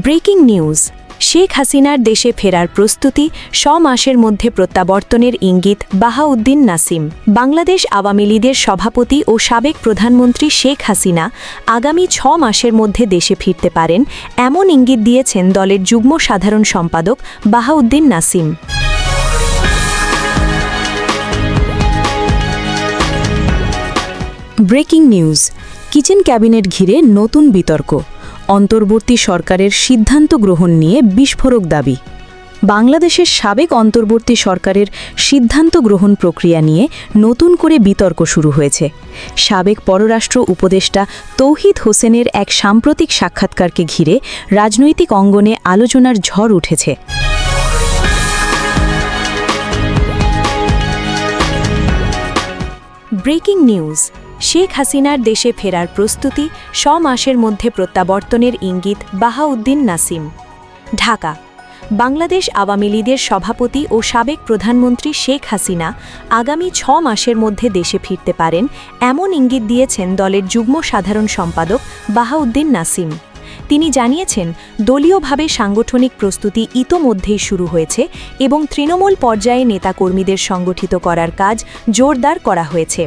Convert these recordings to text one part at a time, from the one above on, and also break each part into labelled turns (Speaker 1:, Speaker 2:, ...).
Speaker 1: Breaking news. Sheikh হাসিনার দেশে ফেরার প্রস্তুতি, 6 মাসের মধ্যে প্রত্যাবর্তনের ইঙ্গিত বাহাউদ্দিন নাসিম। বাংলাদেশ আওয়ামী লীগের সভাপতি ও সাবেক প্রধানমন্ত্রী শেখ হাসিনা আগামী 6 মাসের মধ্যে দেশে ফিরতে পারেন এমন ইঙ্গিত দিয়েছেন দলের যুগ্ম সাধারণ সম্পাদক Bahauddin Nasim. Breaking news. Kitchen cabinet ঘিরে নতুন বিতর্ক, অন্তর্বর্তী সরকারের সিদ্ধান্ত গ্রহণ নিয়ে বিস্ফোরক দাবি। বাংলাদেশের সাবেক অন্তর্বর্তী সরকারের সিদ্ধান্ত গ্রহণ প্রক্রিয়া নিয়ে নতুন করে বিতর্ক শুরু হয়েছে। সাবেক পররাষ্ট্র উপদেষ্টা তৌহিদ হোসেনের এক সাম্প্রতিক সাক্ষাৎকারকে ঘিরে রাজনৈতিক অঙ্গনে আলোচনার ঝড় উঠেছে। Breaking news. শেখ হাসিনার দেশে ফেরার প্রস্তুতি, 6 মাসের মধ্যে প্রত্যাবর্তনের ইঙ্গিত বাহাউদ্দিন নাসিম। ঢাকা। বাংলাদেশ আওয়ামী লীগের সভাপতি ও সাবেক প্রধানমন্ত্রী শেখ হাসিনা আগামী 6 মাসের মধ্যে দেশে ফিরতে পারেন এমন ইঙ্গিত দিয়েছেন দলের যুগ্ম সাধারণ সম্পাদক বাহাউদ্দিন নাসিম। তিনি জানিয়েছেন, দলীয়ভাবে সাংগঠনিক প্রস্তুতি ইতোমধ্যেই শুরু হয়েছে এবং তৃণমূল পর্যায়ে নেতাকর্মীদের সংগঠিত করার কাজ জোরদার করা হয়েছে।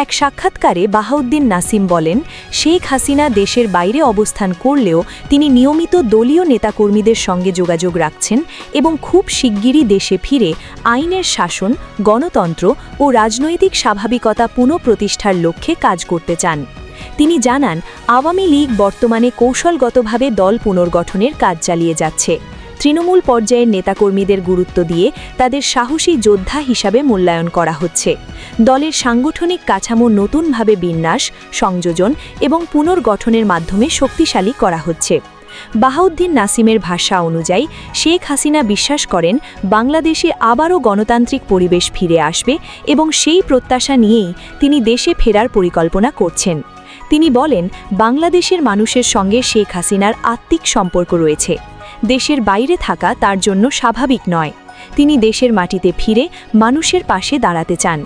Speaker 1: এক সাক্ষাৎকারে বাহাউদ্দিন নাসিম বলেন, শেখ হাসিনা দেশের বাইরে অবস্থান করলেও তিনি নিয়মিত দলীয় নেতাকর্মীদের সঙ্গে যোগাযোগ রাখছেন এবং খুব শিগগিরই দেশে ফিরে আইনের শাসন, গণতন্ত্র ও রাজনৈতিক স্বাভাবিকতা পুনঃপ্রতিষ্ঠার লক্ষ্যে কাজ করতে চান। তিনি জানান, আওয়ামী লীগ বর্তমানে কৌশলগতভাবে দল পুনর্গঠনের কাজ চালিয়ে যাচ্ছে। তৃণমূল পর্যায়ের নেতাকর্মীদের গুরুত্ব দিয়ে তাদের সাহসী যোদ্ধা হিসাবে মূল্যায়ন করা হচ্ছে। দলের সাংগঠনিক কাঠামো নতুনভাবে বিন্যাস, সংযোজন এবং পুনর্গঠনের মাধ্যমে শক্তিশালী করা হচ্ছে। বাহাউদ্দিন নাসিমের ভাষা অনুযায়ী, শেখ হাসিনা বিশ্বাস করেন বাংলাদেশে আবারও গণতান্ত্রিক পরিবেশ ফিরে আসবে এবং সেই প্রত্যাশা নিয়েই তিনি দেশে ফেরার পরিকল্পনা করছেন। তিনি বলেন, বাংলাদেশের মানুষের সঙ্গে শেখ হাসিনার আত্মিক সম্পর্ক রয়েছে। দেশের বাইরে থাকা তার জন্য স্বাভাবিক নয়। তিনি দেশের মাটিতে ফিরে মানুষের পাশে দাঁড়াতে চান।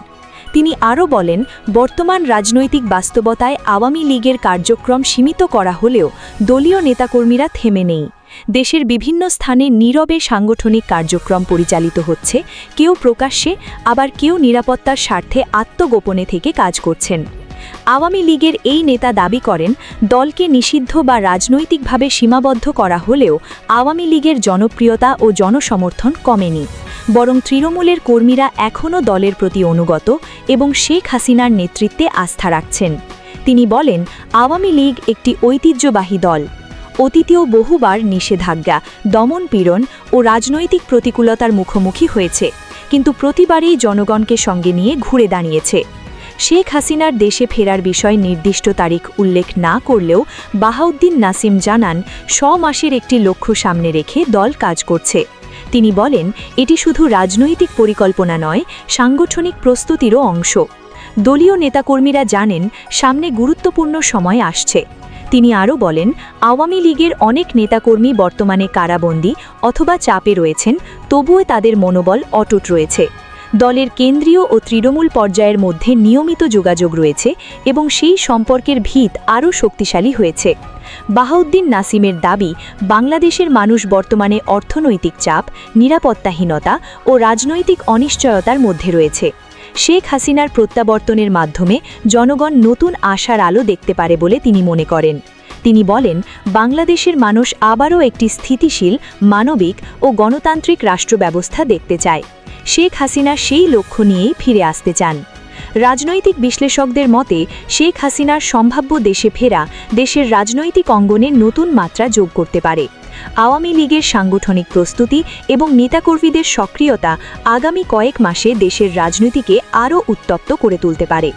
Speaker 1: তিনি আরও বলেন, বর্তমান রাজনৈতিক বাস্তবতায় আওয়ামী লীগের কার্যক্রম সীমিত করা হলেও দলীয় নেতাকর্মীরা থেমে নেই। দেশের বিভিন্ন স্থানে নীরবে সাংগঠনিক কার্যক্রম পরিচালিত হচ্ছে, কেউ প্রকাশ্যে, আবার কেউ নিরাপত্তার স্বার্থে আত্মগোপনে থেকে কাজ করছেন। আওয়ামী লীগের এই নেতা দাবি করেন, দলকে নিষিদ্ধ বা রাজনৈতিকভাবে সীমাবদ্ধ করা হলেও আওয়ামী লীগের জনপ্রিয়তা ও জনসমর্থন কমেনি, বরং তৃণমূলের কর্মীরা এখনও দলের প্রতি অনুগত এবং শেখ হাসিনার নেতৃত্বে আস্থা রাখছেন। তিনি বলেন, আওয়ামী লীগ একটি ঐতিহ্যবাহী দল। অতীতেও বহুবার নিষেধাজ্ঞা, দমনপীড়ন ও রাজনৈতিক প্রতিকূলতার মুখোমুখি হয়েছে, কিন্তু প্রতিবারেই জনগণকে সঙ্গে নিয়ে ঘুরে দাঁড়িয়েছে। শেখ হাসিনার দেশে ফেরার বিষয় নির্দিষ্ট তারিখ উল্লেখ না করলেও বাহাউদ্দিন নাসিম জানান, 6 মাসের একটি লক্ষ্য সামনে রেখে দল কাজ করছে। তিনি বলেন, এটি শুধু রাজনৈতিক পরিকল্পনা নয়, সাংগঠনিক প্রস্তুতিরও অংশ। দলীয় নেতাকর্মীরা জানেন সামনে গুরুত্বপূর্ণ সময় আসছে। তিনি আরও বলেন, আওয়ামী লীগের অনেক নেতাকর্মী বর্তমানে কারাবন্দী অথবা চাপে রয়েছেন, তবুও তাদের মনোবল অটুট রয়েছে। দলের কেন্দ্রীয় ও তৃণমূল পর্যায়ের মধ্যে নিয়মিত যোগাযোগ রয়েছে এবং সেই সম্পর্কের ভিত আরও শক্তিশালী হয়েছে। বাহাউদ্দিন নাসিমের দাবি, বাংলাদেশের মানুষ বর্তমানে অর্থনৈতিক চাপ, নিরাপত্তাহীনতা ও রাজনৈতিক অনিশ্চয়তার মধ্যে রয়েছে। শেখ হাসিনার প্রত্যাবর্তনের মাধ্যমে জনগণ নতুন আশার আলো দেখতে পারে বলে তিনি মনে করেন। তিনি বলেন, বাংলাদেশের মানুষ আবারও একটি স্থিতিশীল, মানবিক ও গণতান্ত্রিক রাষ্ট্র ব্যবস্থা দেখতে চায়। শেখ হাসিনা সেই লক্ষ্য নিয়েই ফিরে আসতে চান। রাজনৈতিক বিশ্লেষকদের মতে, শেখ হাসিনার সম্ভাব্য দেশে ফেরা দেশের রাজনৈতিক অঙ্গনে নতুন মাত্রা যোগ করতে পারে। আওয়ামী লীগের সাংগঠনিক প্রস্তুতি এবং নেতাকর্মীদের সক্রিয়তা আগামী কয়েক মাসে দেশের রাজনীতিকে আরও উত্তপ্ত করে তুলতে পারে।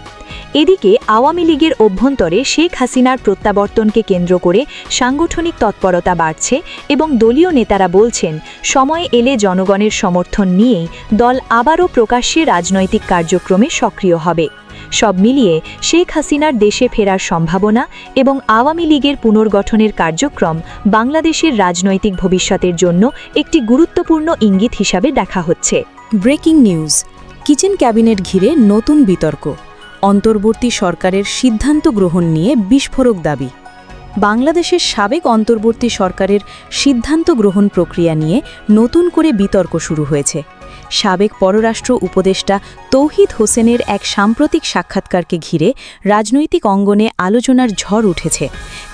Speaker 1: এদিকে আওয়ামী লীগের অভ্যন্তরে শেখ হাসিনার প্রত্যাবর্তনকে কেন্দ্র করে সাংগঠনিক তৎপরতা বাড়ছে এবং দলীয় নেতারা বলছেন, সময় এলে জনগণের সমর্থন নিয়েই দল আবারও প্রকাশ্যে রাজনৈতিক কার্যক্রমে সক্রিয় হবে। সব মিলিয়ে শেখ হাসিনার দেশে ফেরার সম্ভাবনা এবং আওয়ামী লীগের পুনর্গঠনের কার্যক্রম বাংলাদেশের রাজনৈতিক ভবিষ্যতের জন্য একটি গুরুত্বপূর্ণ ইঙ্গিত হিসাবে দেখা হচ্ছে। Breaking news. কিচেন ক্যাবিনেট ঘিরে নতুন বিতর্ক, অন্তর্বর্তী সরকারের সিদ্ধান্ত গ্রহণ নিয়ে বিস্ফোরক দাবি। বাংলাদেশের সাবেক অন্তর্বর্তী সরকারের সিদ্ধান্ত গ্রহণ প্রক্রিয়া নিয়ে নতুন করে বিতর্ক শুরু হয়েছে। সাবেক পররাষ্ট্র উপদেষ্টা তৌহিদ হোসেনের এক সাম্প্রতিক সাক্ষাৎকারকে ঘিরে রাজনৈতিক অঙ্গনে আলোচনার ঝড় উঠেছে।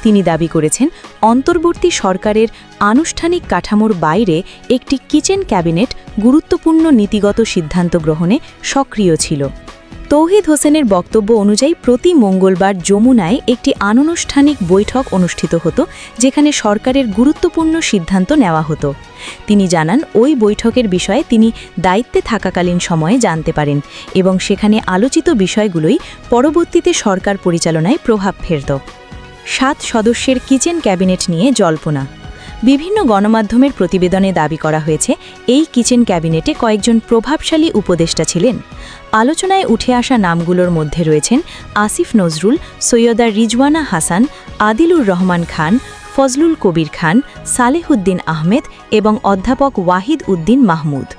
Speaker 1: তিনি দাবি করেছেন, অন্তর্বর্তী সরকারের আনুষ্ঠানিক কাঠামোর বাইরে একটি কিচেন ক্যাবিনেট গুরুত্বপূর্ণ নীতিগত সিদ্ধান্ত গ্রহণে সক্রিয় ছিল। তৌহিদ হোসেনের বক্তব্য অনুযায়ী প্রতি মঙ্গলবার যমুনায় একটি অনানুষ্ঠানিক বৈঠক অনুষ্ঠিত হতো, যেখানে সরকারের গুরুত্বপূর্ণ সিদ্ধান্ত নেওয়া হতো। তিনি জানান, ওই বৈঠকের বিষয়ে তিনি দায়িত্বে থাকাকালীন সময়ে জানতে পারেন এবং সেখানে আলোচিত বিষয়গুলোই পরবর্তীতে সরকার পরিচালনায় প্রভাব ফেলত। 7 সদস্যের কিচেন ক্যাবিনেট নিয়ে জল্পনা। বিভিন্ন গণমাধ্যমের প্রতিবেদনে দাবি করা হয়েছে, এই কিচেন ক্যাবিনেটে কয়েকজন প্রভাবশালী উপদেষ্টা ছিলেন। আলোচনায় উঠে আসা নামগুলোর মধ্যে রয়েছেন আসিফ নজরুল, সৈয়দা রিজওয়ানা হাসান, আদিলুর রহমান খান, ফজলুল কবির খান, সালেহুদ্দিন আহমেদ এবং অধ্যাপক ওয়াহিদ উদ্দিন মাহমুদ।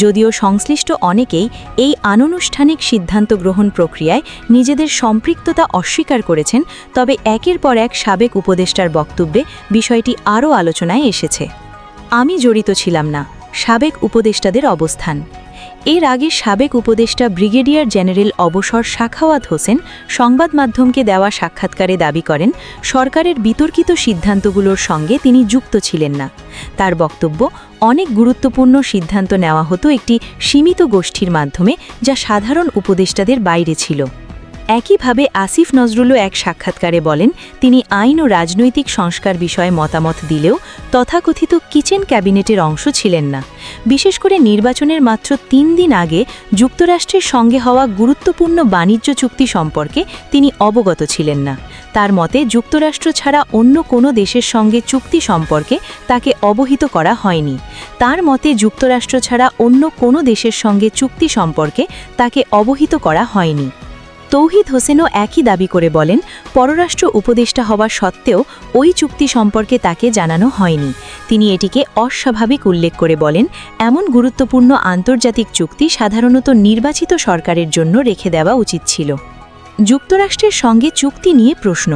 Speaker 1: যদিও সংশ্লিষ্ট অনেকেই এই অনানুষ্ঠানিক সিদ্ধান্ত গ্রহণ প্রক্রিয়ায় নিজেদের সম্পৃক্ততা অস্বীকার করেছেন, তবে একের পর এক সাবেক উপদেষ্টার বক্তব্যে বিষয়টি আরও আলোচনায় এসেছে। আমি জড়িত ছিলাম না, সাবেক উপদেষ্টাদের অবস্থান। এর আগে সাবেক উপদেষ্টা ব্রিগেডিয়ার জেনারেল অবসর সাখাওয়াত হোসেন সংবাদ মাধ্যমকে দেওয়া সাক্ষাৎকারে দাবি করেন, সরকারের বিতর্কিত সিদ্ধান্তগুলোর সঙ্গে তিনি যুক্ত ছিলেন না। তার বক্তব্য, অনেক গুরুত্বপূর্ণ সিদ্ধান্ত নেওয়া হতো একটি সীমিত গোষ্ঠীর মাধ্যমে, যা সাধারণ উপদেষ্টাদের বাইরে ছিল। একইভাবে আসিফ নজরুলও এক সাক্ষাৎকারে বলেন, তিনি আইন ও রাজনৈতিক সংস্কার বিষয়ে মতামত দিলেও তথাকথিত কিচেন ক্যাবিনেটের অংশ ছিলেন না। বিশেষ করে নির্বাচনের মাত্র 3 দিন আগে যুক্তরাষ্ট্রের সঙ্গে হওয়া গুরুত্বপূর্ণ বাণিজ্য চুক্তি সম্পর্কে তিনি অবগত ছিলেন না। তার মতে, যুক্তরাষ্ট্র ছাড়া অন্য কোনো দেশের সঙ্গে চুক্তি সম্পর্কে তাকে অবহিত করা হয়নি। তার মতে, যুক্তরাষ্ট্র ছাড়া অন্য কোনো দেশের সঙ্গে চুক্তি সম্পর্কে তাকে অবহিত করা হয়নি। তৌহিদ হোসেনও একই দাবি করে বলেন, পররাষ্ট্র উপদেষ্টা হওয়া সত্ত্বেও ওই চুক্তি সম্পর্কে তাকে জানানো হয়নি। তিনি এটিকে অস্বাভাবিক উল্লেখ করে বলেন, এমন গুরুত্বপূর্ণ আন্তর্জাতিক চুক্তি সাধারণত নির্বাচিত সরকারের জন্য রেখে দেওয়া উচিত ছিল। যুক্তরাষ্ট্রের সঙ্গে চুক্তি নিয়ে প্রশ্ন।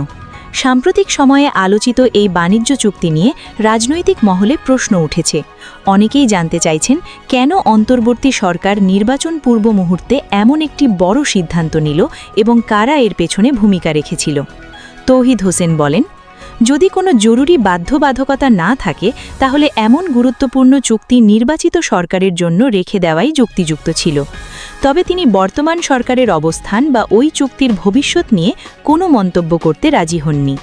Speaker 1: সাম্প্রতিক সময়ে আলোচিত এই বাণিজ্য চুক্তি নিয়ে রাজনৈতিক মহলে প্রশ্ন উঠেছে। অনেকেই জানতে চাইছেন, কেন অন্তর্বর্তী সরকার নির্বাচন পূর্ব মুহূর্তে এমন একটি বড় সিদ্ধান্ত নিল এবং কারা এর পেছনে ভূমিকা রেখেছিল। তৌহিদ হোসেন বলেন, যদি কোনো জরুরি বাধ্যবাধকতা না থাকে, তাহলে এমন গুরুত্বপূর্ণ চুক্তি নির্বাচিত সরকারের জন্য রেখে দেওয়াই যুক্তিযুক্ত ছিল। তবে তিনি বর্তমান সরকারের অবস্থান বা ওই চুক্তির ভবিষ্যৎ নিয়ে কোনো মন্তব্য করতে রাজি হননি।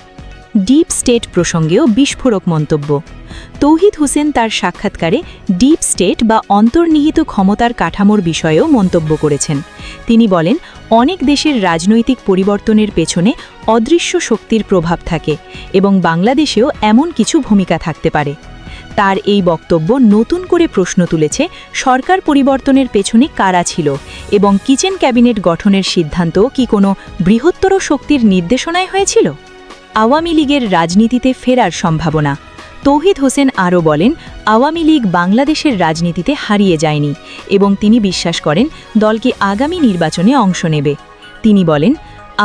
Speaker 1: ডিপ স্টেট প্রসঙ্গেও বিস্ফোরক মন্তব্য। তৌহিদ হোসেন তার সাক্ষাৎকারে ডিপ স্টেট বা অন্তর্নিহিত ক্ষমতার কাঠামোর বিষয়েও মন্তব্য করেছেন। তিনি বলেন, অনেক দেশের রাজনৈতিক পরিবর্তনের পেছনে অদৃশ্য শক্তির প্রভাব থাকে এবং বাংলাদেশেও এমন কিছু ভূমিকা থাকতে পারে। তার এই বক্তব্য নতুন করে প্রশ্ন তুলেছে, সরকার পরিবর্তনের পেছনে কারা ছিল এবং কিচেন ক্যাবিনেট গঠনের সিদ্ধান্ত কি কোনো বৃহত্তর শক্তির নির্দেশনায় হয়েছিল? আওয়ামী লীগের রাজনীতিতে ফেরার সম্ভাবনা। তৌহিদ হোসেন আরও বলেন, আওয়ামী লীগ বাংলাদেশের রাজনীতিতে হারিয়ে যায়নি এবং তিনি বিশ্বাস করেন দলকে আগামী নির্বাচনে অংশ নেবে। তিনি বলেন,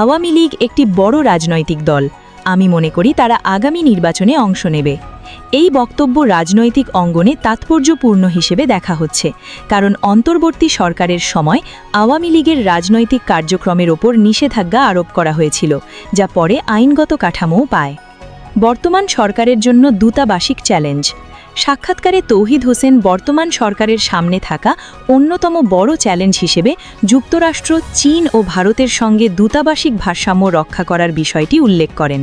Speaker 1: আওয়ামী লীগ একটি বড় রাজনৈতিক দল। আমি মনে করি তারা আগামী নির্বাচনে অংশ নেবে। এই বক্তব্য রাজনৈতিক অঙ্গনে তাৎপর্যপূর্ণ হিসেবে দেখা হচ্ছে, কারণ অন্তর্বর্তী সরকারের সময় আওয়ামী লীগের রাজনৈতিক কার্যক্রমের ওপর নিষেধাজ্ঞা আরোপ করা হয়েছিল, যা পরে আইনগত কাঠামোও পায়। বর্তমান সরকারের জন্য দূতাবাসিক চ্যালেঞ্জ। সাক্ষাৎকারে তৌহিদ হোসেন বর্তমান সরকারের সামনে থাকা অন্যতম বড় চ্যালেঞ্জ হিসেবে যুক্তরাষ্ট্র, চীন ও ভারতের সঙ্গে দূতাবাসিক ভারসাম্য রক্ষা করার বিষয়টি উল্লেখ করেন।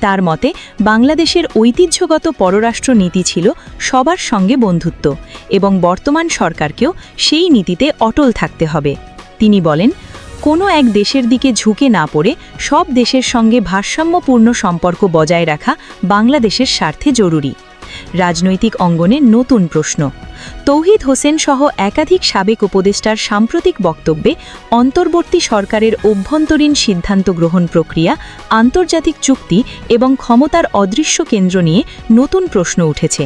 Speaker 1: তার মতে, বাংলাদেশের ঐতিহ্যগত পররাষ্ট্র নীতি ছিল সবার সঙ্গে বন্ধুত্ব এবং বর্তমান সরকারকেও সেই নীতিতে অটল থাকতে হবে। তিনি বলেন, কোনো এক দেশের দিকে ঝুঁকে না পড়ে সব দেশের সঙ্গে ভারসাম্যপূর্ণ সম্পর্ক বজায় রাখা বাংলাদেশের স্বার্থে জরুরি। রাজনৈতিক অঙ্গনে নতুন প্রশ্ন। তৌহিদ হোসেন সহ একাধিক সাবেক উপদেষ্টার সাম্প্রতিক বক্তব্যে অন্তর্বর্তী সরকারের অভ্যন্তরীণ সিদ্ধান্ত গ্রহণ প্রক্রিয়া, আন্তর্জাতিক চুক্তি এবং ক্ষমতার অদৃশ্য কেন্দ্র নিয়ে নতুন প্রশ্ন উঠেছে।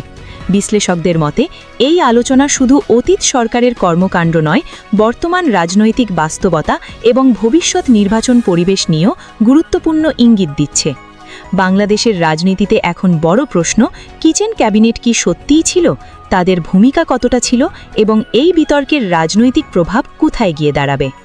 Speaker 1: বিশ্লেষকদের মতে, এই আলোচনা শুধু অতীত সরকারের কর্মকাণ্ড নয়, বর্তমান রাজনৈতিক বাস্তবতা এবং ভবিষ্যৎ নির্বাচন পরিবেশ নিয়েও গুরুত্বপূর্ণ ইঙ্গিত দিচ্ছে। বাংলাদেশের রাজনীতিতে এখন বড় প্রশ্ন, কিচেন ক্যাবিনেট কি সত্যিই ছিল, তাদের ভূমিকা কতটা ছিল এবং এই বিতর্কের রাজনৈতিক প্রভাব কোথায় গিয়ে দাঁড়াবে।